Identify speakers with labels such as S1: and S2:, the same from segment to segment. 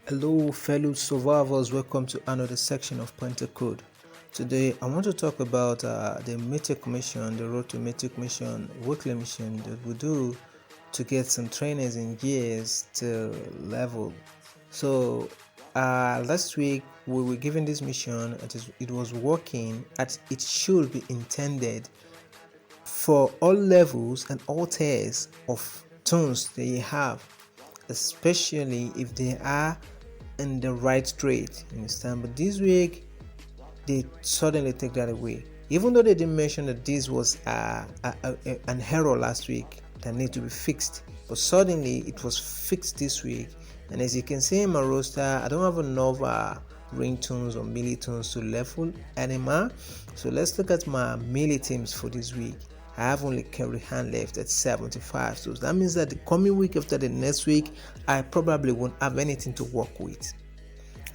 S1: Hello, fellow survivors. Welcome to another section of Panther Code. Today, I want to talk about the Mythic mission, the Road to Mythic mission, weekly mission that we do to get some trainers and gears to level. So, last week we were given this mission. It was working as it should be intended for all levels and all tiers of toons that you have, especially if they are in the right trade. You understand? But this week they suddenly take that away. Even though they didn't mention that this was an error last week that need to be fixed, but suddenly it was fixed this week. And as you can see in my roster, I don't have enough ring tunes or melee tunes to level anymore. So let's look at my melee teams for this week. I have only carry hand left at 75, so that means that the coming week after the next week I probably won't have anything to work with.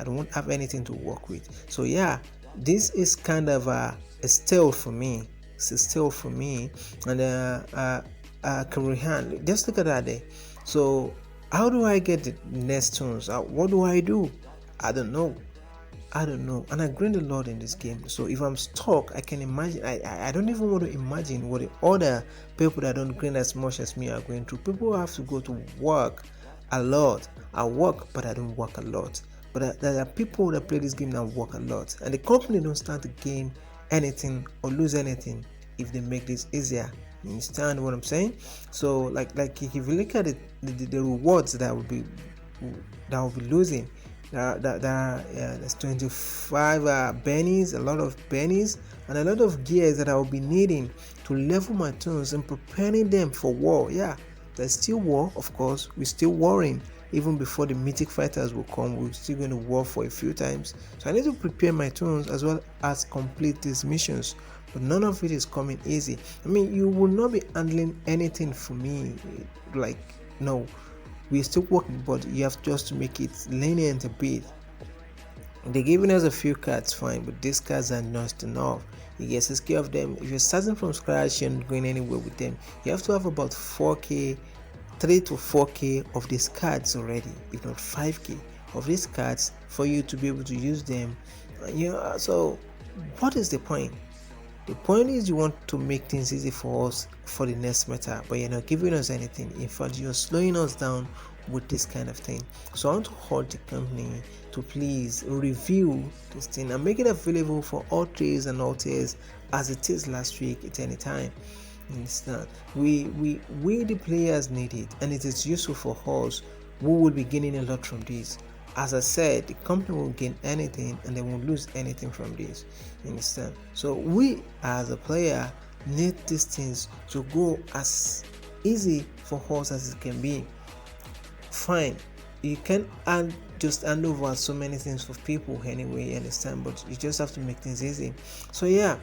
S1: I don't have anything to work with. So yeah, this is kind of a steal for me. It's a steal for me. And carry hand, just look at that there. So how do I get the next tunes? What do I do? I don't know. And I grind a lot in this game. So if I'm stuck, I can imagine. I don't even want to imagine what the other people that don't grind as much as me are going through. People have to go to work a lot. I work, but I don't work a lot. But there are people that play this game that work a lot, and the company don't stand to gain anything or lose anything if they make this easier. You understand what I'm saying? So like if you look at it, the rewards that will be losing, there's 25 bennies, a lot of bennies, and a lot of gears that I will be needing to level my tunes and preparing them for war. Yeah, there's still war, of course. We're still warring. Even before the mythic fighters will come, we're still going to war for a few times. So I need to prepare my tunes as well as complete these missions. But none of it is coming easy. I mean, you will not be handling anything for me. Like, no, we're still working, but you have just to make it lenient a bit. They're giving us a few cards, fine, but these cards are not enough. You get 6k of them. If you're starting from scratch, you're not going anywhere with them. You have to have about 4k, 3 to 4k of these cards already, if not 5k of these cards for you to be able to use them. So what is the point? The point is you want to make things easy for us for the next meta, but you're not giving us anything. In fact, you're slowing us down with this kind of thing. So I want to hold the company to please review this thing and make it available for all trades and all tiers as it is last week at any time. Understand? We the players need it, and it is useful for us. We will be gaining a lot from this. As I said, the company won't gain anything and they won't lose anything from this. Understand? So we as a player need these things to go as easy for us as it can be. Fine, you can just hand over so many things for people anyway, you understand, but you just have to make things easy. So yeah,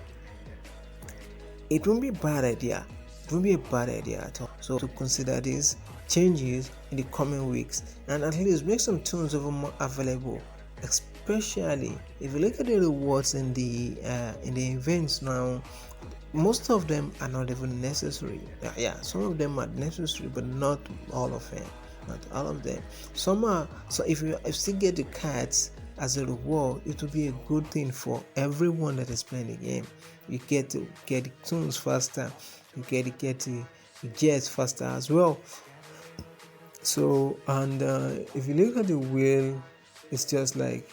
S1: it won't be a bad idea. It won't be a bad idea at all. So to consider these changes in the coming weeks and at least make some tunes even more available. Especially if you look at the rewards in the events now, most of them are not even necessary. Yeah, some of them are necessary, but not all of them. Not all of them. Some are. So if you still get the cards as a reward, it will be a good thing for everyone that is playing the game. You get to get the tunes faster. You get the jets faster as well. So and if you look at the wheel, it's just like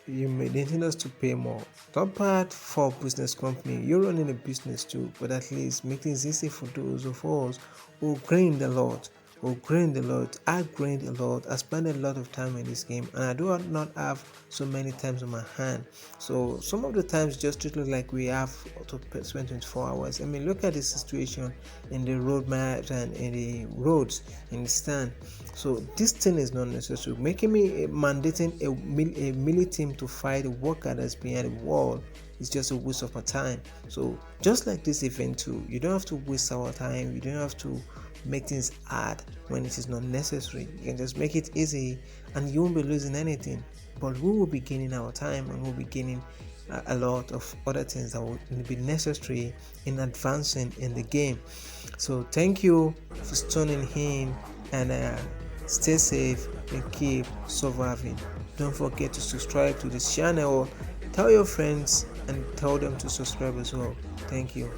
S1: you may need us to pay more. Not bad for business company. You're running a business too, but at least make things easy for those of us who grind a lot. Who grind a lot. I grind a lot. I spend a lot of time in this game, and I do not have so many times on my hand. So some of the times just treat it like we have to spend 24 hours. I mean, look at the situation in the road map and in the roads in the stand. So this thing is not necessary. Making me mandating a melee team to fight a worker that's behind the wall is just a waste of my time. So just like this event too, you don't have to waste our time. You don't have to make things hard when it is not necessary. You can just make it easy and you won't be losing anything, but we will be gaining our time and we'll be gaining a lot of other things that will be necessary in advancing in the game. So thank you for tuning in, and Stay safe and keep surviving. Don't forget to subscribe to this channel. Tell your friends and tell them to subscribe as well. Thank you.